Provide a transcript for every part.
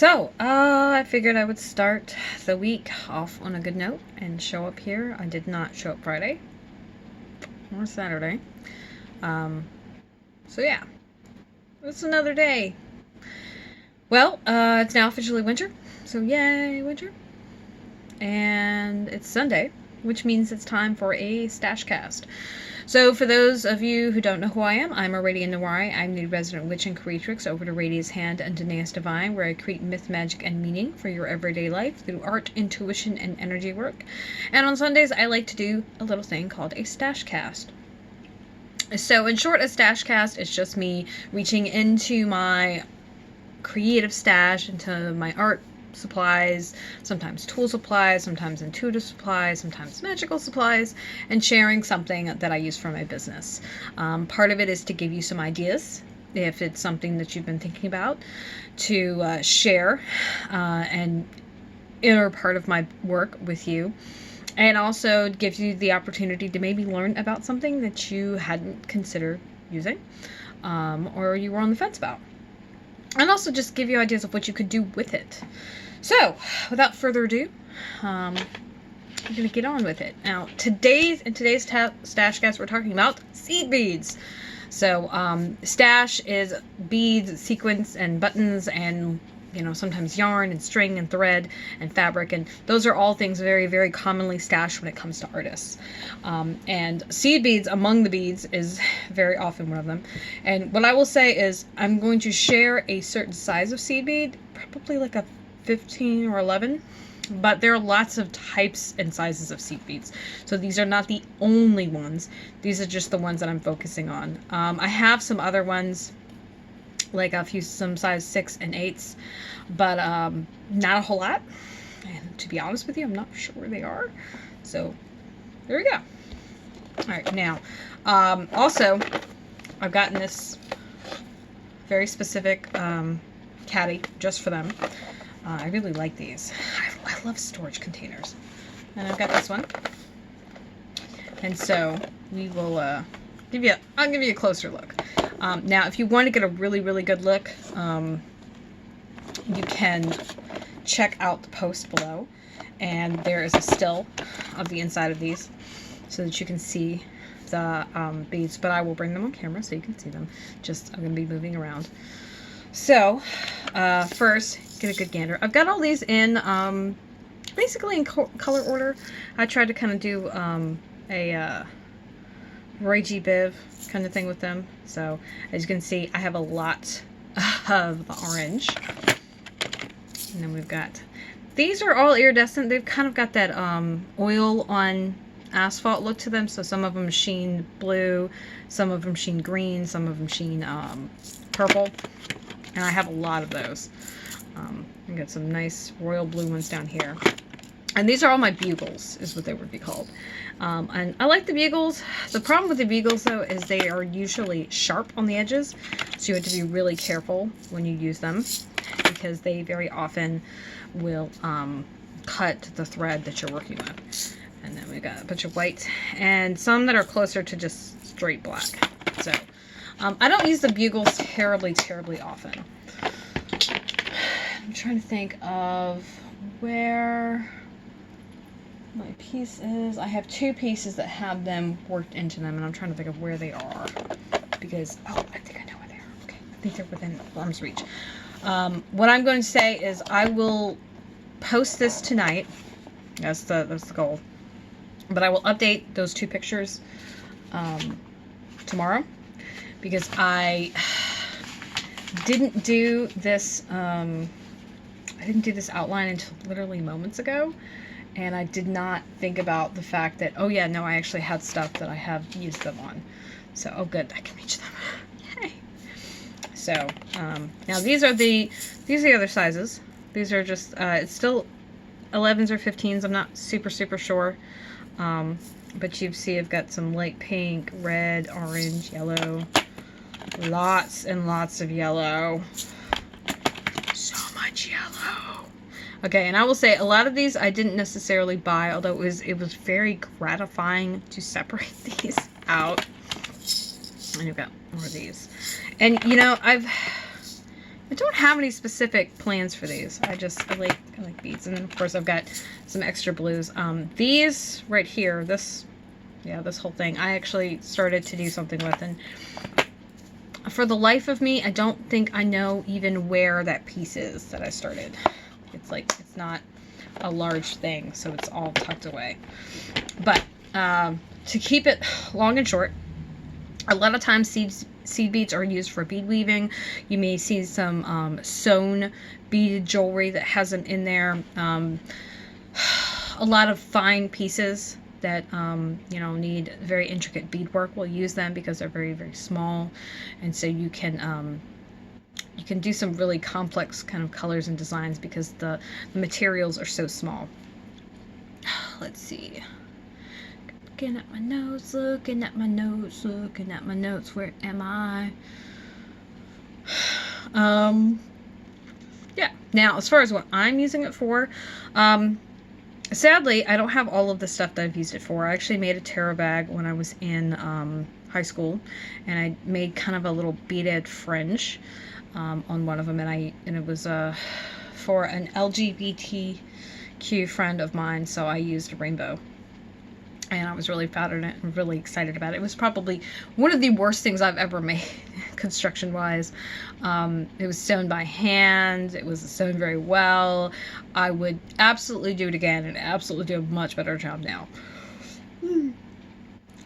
I figured I would start the week off on a good note and show up here. I did not show up Friday or Saturday. Yeah, it's another day. Well, it's now officially winter, so yay, winter. And it's Sunday, which means it's time for a Stashcast. So for those of you who don't know who I am, I'm Aradia Noir. I'm the resident witch and creatrix over to Aradia's Hand and Danaeus Divine, where I create myth, magic, and meaning for your everyday life through art, intuition, and energy work. And on Sundays, I like to do a little thing called a Stashcast. So in short, a Stashcast is just me reaching into my creative stash, into my art supplies, sometimes tool supplies, sometimes intuitive supplies, sometimes magical supplies, and sharing something that I use for my business. Part of it is to give you some ideas, if it's something that you've been thinking about, to share and inner part of my work with you. And also gives you the opportunity to maybe learn about something that you hadn't considered using, or you were on the fence about. And also just give you ideas of what you could do with it. So, without further ado, I'm going to get on with it. Now, in today's Stashcast, we're talking about seed beads. So, stash is beads, sequins, and buttons, and sometimes yarn and string and thread and fabric, and those are all things very, very commonly stashed when it comes to artists. And seed beads among the beads is very often one of them. And what I will say is I'm going to share a certain size of seed bead, probably like a 15 or 11, but there are lots of types and sizes of seed beads. So these are not the only ones. These are just the ones that I'm focusing on. I have some other ones, like some size 6 and 8s, but not a whole lot. And to be honest with you, I'm not sure where they are. So there we go. All right, now also I've gotten this very specific caddy just for them. I really like these. I love storage containers, and I've got this one. And so we will I'll give you a closer look. Now, if you want to get a really, really good look, you can check out the post below, and there is a still of the inside of these so that you can see the beads, but I will bring them on camera so you can see them. I'm going to be moving around. So, first, get a good gander. I've got all these in, basically in color order. I tried to kind of do a Roy G. Biv kind of thing with them. So as you can see, I have a lot of the orange. And then we've got, these are all iridescent. They've kind of got that oil on asphalt look to them. So some of them sheen blue, some of them sheen green, some of them sheen purple. And I have a lot of those. I've got some nice royal blue ones down here. And these are all my bugles, is what they would be called. And I like the bugles. The problem with the bugles, though, is they are usually sharp on the edges. So you have to be really careful when you use them, because they very often will cut the thread that you're working with. And then we've got a bunch of white and some that are closer to just straight black. So I don't use the bugles terribly, terribly often. I'm trying to think of where my piece is. I have 2 pieces that have them worked into them, and I'm trying to think of where they are, because I think I know where they are. Okay, I think they're within arm's reach. What I'm going to say is I will post this tonight. That's the goal. But I will update those 2 pictures tomorrow, because I didn't do this. I didn't do this outline until literally moments ago. And I did not think about the fact that, oh yeah, no, I actually had stuff that I have used them on. So, oh good, I can reach them. Yay! So, now these are the other sizes. These are just, it's still 11s or 15s. I'm not super, super sure. But you see I've got some light pink, red, orange, yellow. Lots and lots of yellow. So much yellow. Okay, and I will say a lot of these I didn't necessarily buy, although it was very gratifying to separate these out. And you've got more of these. And you know, I don't have any specific plans for these. I like beads. And then of course I've got some extra blues. These right here, this whole thing, I actually started to do something with, and for the life of me, I don't think I know even where that piece is that I started. It's like, it's not a large thing, so it's all tucked away. But to keep it long and short, a lot of times seed beads are used for bead weaving. You may see some sewn beaded jewelry that has them in there. A lot of fine pieces that you know, need very intricate beadwork, we'll use them because they're very, very small, and so you can do some really complex kind of colors and designs because the materials are so small. Let's see. Looking at my notes, looking at my notes, looking at my notes. Where am I? Yeah. Now, as far as what I'm using it for, sadly, I don't have all of the stuff that I've used it for. I actually made a tarot bag when I was in high school, and I made kind of a little beaded fringe on one of them, and it was for an LGBTQ friend of mine, so I used a rainbow. And I was really proud of it and really excited about it. It was probably one of the worst things I've ever made, construction-wise. It was sewn by hand. It was sewn very well. I would absolutely do it again and absolutely do a much better job now.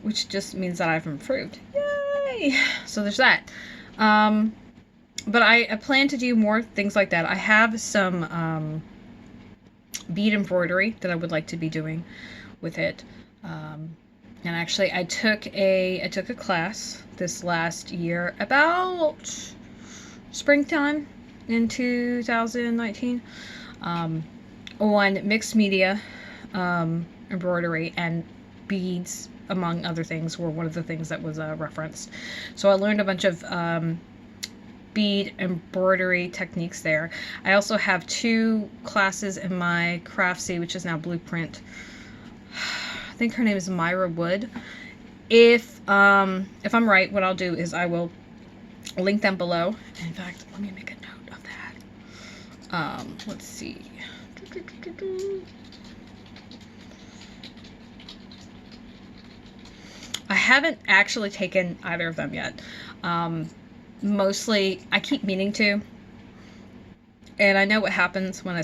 Which just means that I've improved. Yay! So there's that. But I plan to do more things like that. I have some bead embroidery that I would like to be doing with it. And actually I took a class this last year, about springtime in 2019, on mixed media embroidery, and beads, among other things, were one of the things that was referenced. So I learned a bunch of bead embroidery techniques there. I also have 2 classes in my Craftsy, which is now Blueprint. I think her name is Myra Wood. If I'm right, what I'll do is I will link them below. In fact, let me make a note of that. Let's see. I haven't actually taken either of them yet. Mostly, I keep meaning to. And I know what happens when I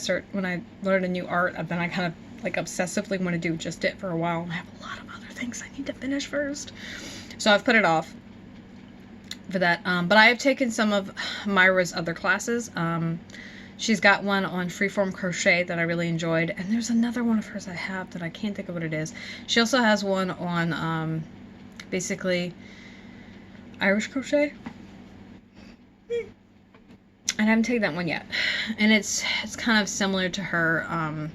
learn a new art, then I kind of like obsessively want to do just it for a while, and I have a lot of other things I need to finish first. So I've put it off for that. But I have taken some of Myra's other classes. She's got one on freeform crochet that I really enjoyed, and there's another one of hers I have that I can't think of what it is. She also has one on basically Irish crochet. And I haven't taken that one yet. And it's kind of similar to her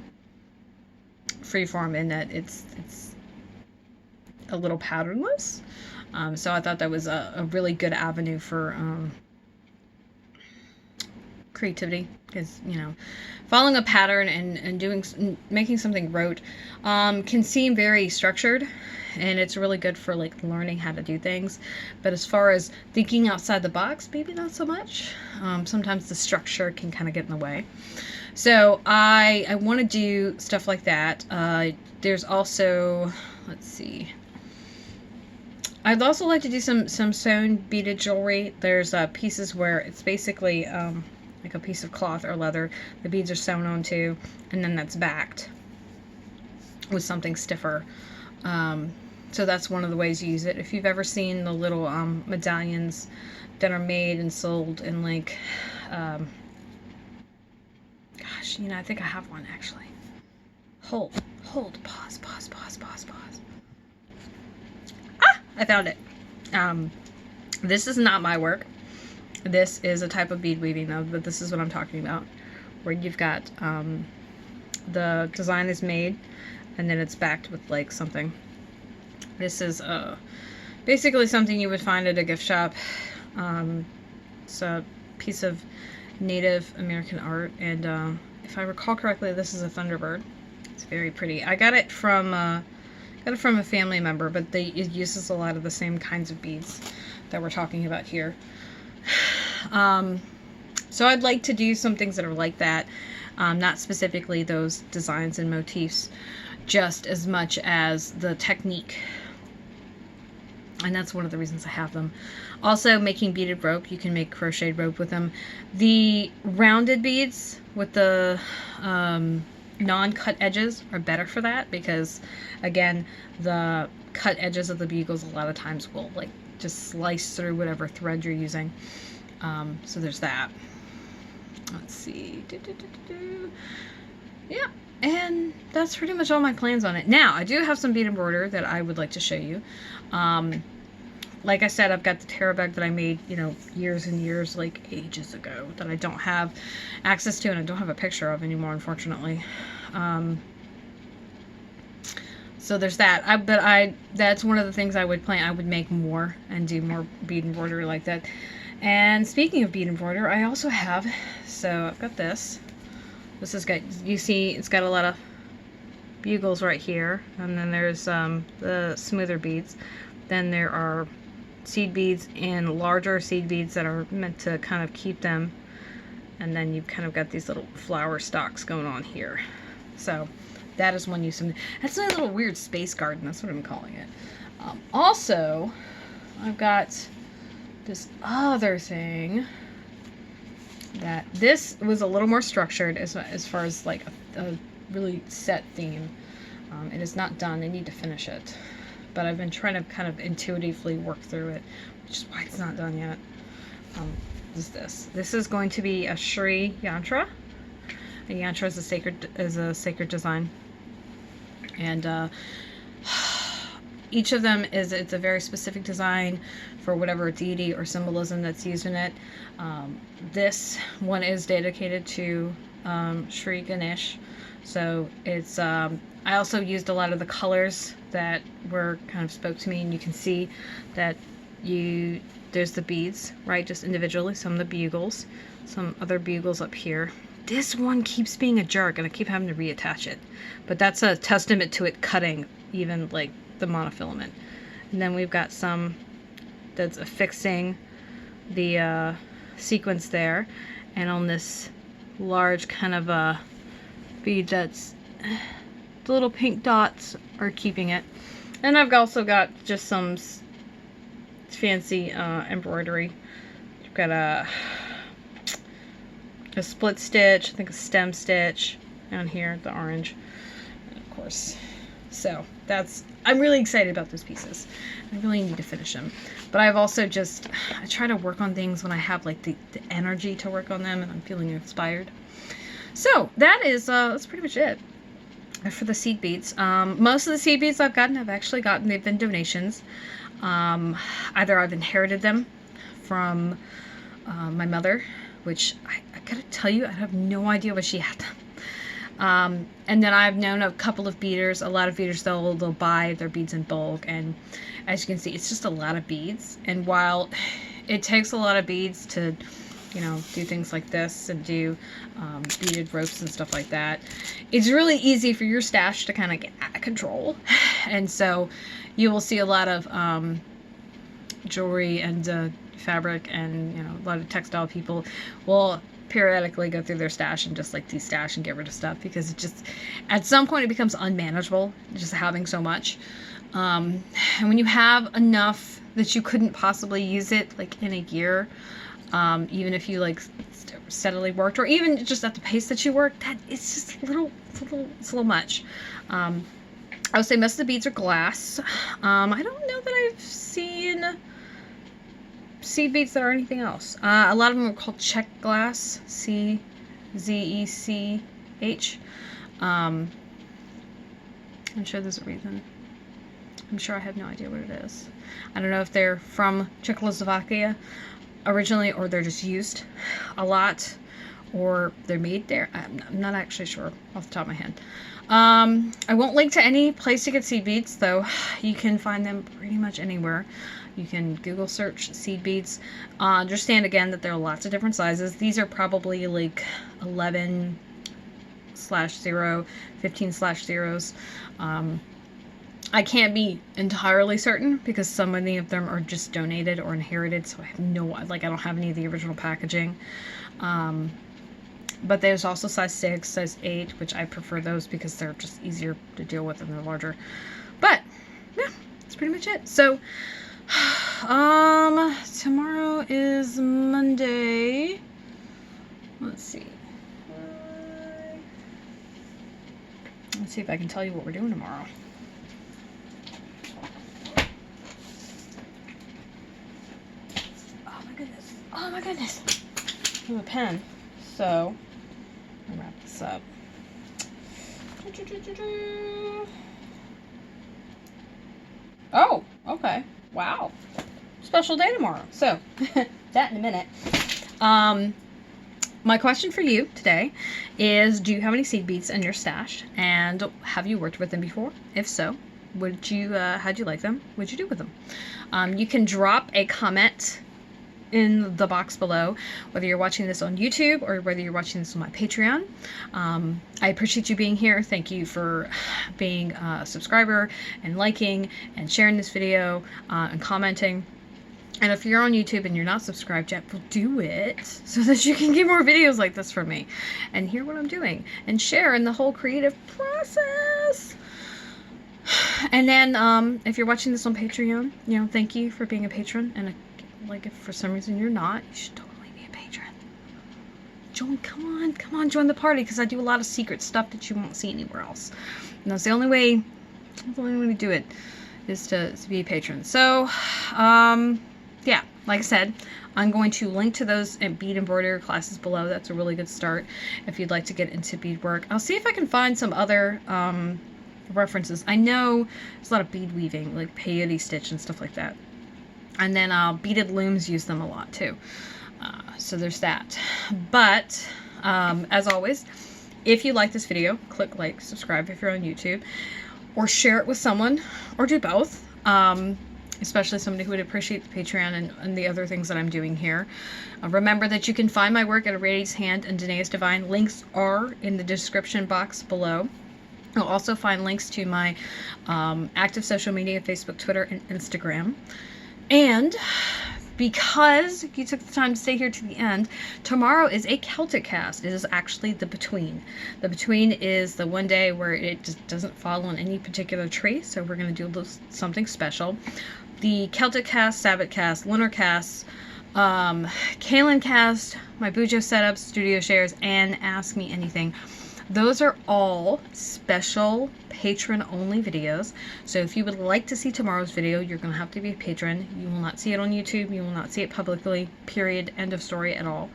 freeform in that it's a little patternless. So I thought that was a really good avenue for creativity, because, you know, following a pattern and making something rote can seem very structured, and it's really good for like learning how to do things. But as far as thinking outside the box, maybe not so much. Sometimes the structure can kind of get in the way. So I want to do stuff like that. There's also, let's see, I'd also like to do some sewn beaded jewelry. There's pieces where it's basically like a piece of cloth or leather. The beads are sewn onto, and then that's backed with something stiffer. So that's one of the ways you use it. If you've ever seen the little medallions that are made and sold in like, gosh, you know, I think I have one actually. Hold, pause. Ah, I found it. This is not my work. This is a type of bead weaving though, but this is what I'm talking about, where you've got the design is made and then it's backed with like something. This is basically something you would find at a gift shop. It's a piece of Native American art, and if I recall correctly, this is a Thunderbird. It's very pretty. I got it from a family member, but it uses a lot of the same kinds of beads that we're talking about here. So I'd like to do some things that are like that, not specifically those designs and motifs, just as much as the technique. And that's one of the reasons I have them. Also, making beaded rope. You can make crocheted rope with them. The rounded beads with the non-cut edges are better for that, because, again, the cut edges of the bugles a lot of times will like just slice through whatever thread you're using. So there's that. Let's see. Yeah, and that's pretty much all my plans on it. Now, I do have some bead embroidery that I would like to show you. Like I said, I've got the Terra bag that I made, you know, years and years, like ages ago, that I don't have access to and I don't have a picture of anymore, unfortunately. So there's that. That's one of the things I would plan. I would make more and do more bead embroidery like that. And speaking of bead embroidery, I also have, so I've got this. This has got, you see, it's got a lot of bugles right here, and then there's the smoother beads. Then there are seed beads and larger seed beads that are meant to kind of keep them, and then you've kind of got these little flower stalks going on here. So that is one use. That's a little weird space garden, that's what I'm calling it. Also, I've got this other thing that this was a little more structured as far as like a really set theme. It is not done. I need to finish it, but I've been trying to kind of intuitively work through it, which is why it's not done yet. This is going to be a Shri yantra. A yantra is a sacred design, and each of them it's a very specific design for whatever deity or symbolism that's used in it. This one is dedicated to Shri Ganesh, so it's I also used a lot of the colors that were kind of spoke to me, and you can see that there's the beads, right, just individually, some of the bugles, some other bugles up here. This one keeps being a jerk and I keep having to reattach it, but that's a testament to it cutting even like the monofilament. And then we've got some that's affixing the sequence there, and on this large kind of a bead that's the little pink dots are keeping it. And I've also got just some fancy embroidery. I've got a split stitch, I think a stem stitch down here, the orange, and of course. So I'm really excited about those pieces. I really need to finish them. But I've also I try to work on things when I have like the energy to work on them and I'm feeling inspired. So that's pretty much it for the seed beads. Most of the seed beads I've actually gotten, they've been donations. Either I've inherited them from my mother, which I gotta tell you, I have no idea what she had them. And then I've known a couple of beaders, a lot of beaders, they'll buy their beads in bulk, and as you can see, it's just a lot of beads. And while it takes a lot of beads to, you know, do things like this and do beaded ropes and stuff like that, it's really easy for your stash to kind of get out of control. And so you will see a lot of jewelry and fabric, and, you know, a lot of textile people will periodically go through their stash and just like de-stash and get rid of stuff, because it just, at some point, it becomes unmanageable just having so much. And when you have enough that you couldn't possibly use it like in a year, even if you like steadily worked, or even just at the pace that you worked, that it's just it's a little much. I would say most of the beads are glass. I don't know that I've seen seed beads that are anything else. A lot of them are called check glass, CZECH. I'm sure there's a reason. I'm sure I have no idea what it is. I don't know if they're from Czechoslovakia originally, or they're just used a lot, or they're made there. I'm not actually sure off the top of my head. I won't link to any place to get seed beads, though. You can find them pretty much anywhere. You can Google search seed beads. Understand again that there are lots of different sizes. These are probably like 11/0, 15/0s. I can't be entirely certain because so many of them are just donated or inherited, so I have no, like, I don't have any of the original packaging. But there's also size 6, size 8, which I prefer those because they're just easier to deal with and they're larger. But yeah, that's pretty much it. So tomorrow is Monday. Let's see. Let's see if I can tell you what we're doing tomorrow. Oh my goodness. Oh my goodness. I have a pen. So, I'll wrap this up. Oh, okay. Wow. Special day tomorrow. So, that in a minute. My question for you today is, do you have any seed beads in your stash? And have you worked with them before? If so, would you, how'd you like them? What'd you do with them? You can drop a comment in the box below, whether you're watching this on YouTube or whether you're watching this on my Patreon. I appreciate you being here. Thank you for being a subscriber and liking and sharing this video and commenting. And if you're on YouTube and you're not subscribed yet, well, do it so that you can get more videos like this from me and hear what I'm doing and share in the whole creative process. And then if you're watching this on Patreon, you know, thank you for being a patron. And like, if for some reason you're not, you should totally be a patron. Join, come on, join the party, because I do a lot of secret stuff that you won't see anywhere else. And that's the only way we do it, is to be a patron. So, yeah, like I said, I'm going to link to those bead embroidery classes below. That's a really good start if you'd like to get into beadwork. I'll see if I can find some other references. I know there's a lot of bead weaving, like peyote stitch and stuff like that. And then beaded looms use them a lot too. So there's that. But as always, if you like this video, click like, subscribe if you're on YouTube, or share it with someone, or do both. Especially somebody who would appreciate the Patreon and the other things that I'm doing here. Remember that you can find my work at Aradia's Hand and Danae's Divine. Links are in the description box below. You'll also find links to my active social media, Facebook, Twitter, and Instagram. And because you took the time to stay here to the end, tomorrow is a Celtic cast. It is actually the between. The between is the one day where it just doesn't fall on any particular tree, so we're going to do something special. The Celtic cast, Sabbath cast, lunar cast, Kaylin cast, my Bujo setups, studio shares, and Ask Me Anything. Those are all special patron-only videos. So if you would like to see tomorrow's video, you're going to have to be a patron. You will not see it on YouTube. You will not see it publicly, period, end of story at all.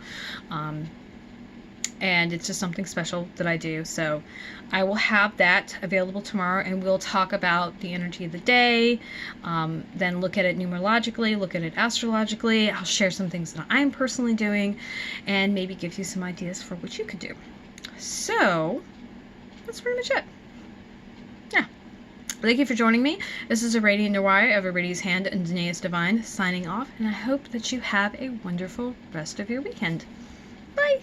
And it's just something special that I do. So I will have that available tomorrow, and we'll talk about the energy of the day, then look at it numerologically, look at it astrologically. I'll share some things that I'm personally doing, and maybe give you some ideas for what you could do. So, that's pretty much it. Yeah. Thank you for joining me. This is Aradia Noir of Aradia's Hand and Danae's Divine signing off, and I hope that you have a wonderful rest of your weekend. Bye!